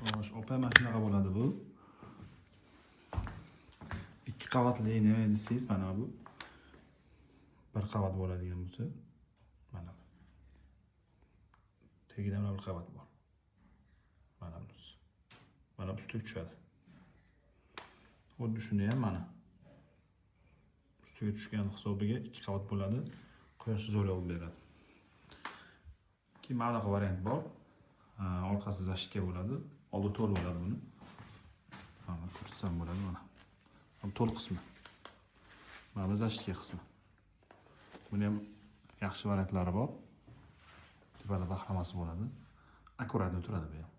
Xo'sh, opa, mana shunaqa bo'ladi bu. 2 qavatli nima desangiz, mana bu 1 qavat bo'ladigan bo'lsa, mana bu. Tagida ham 1 qavat bor. Mana bunisi. Mana ustiga tushadi. Xuddi shuni ham mana ustiga tushgan hisobiga 2 qavat bo'ladi. Quyoshni zo'r olib beradi. Keyin mana bunaqa variant bor. Orqasi zashtka bo'ladi. Oldi to'l bo'ladi buni. Mana ko'rsatsam bo'ladi mana. Bu to'l qismi. Mana bu zashtka qismi. Buni ham yaxshi variantlari bor. Tepada bahramasi bo'ladi. Akkuratni turadi bu ham.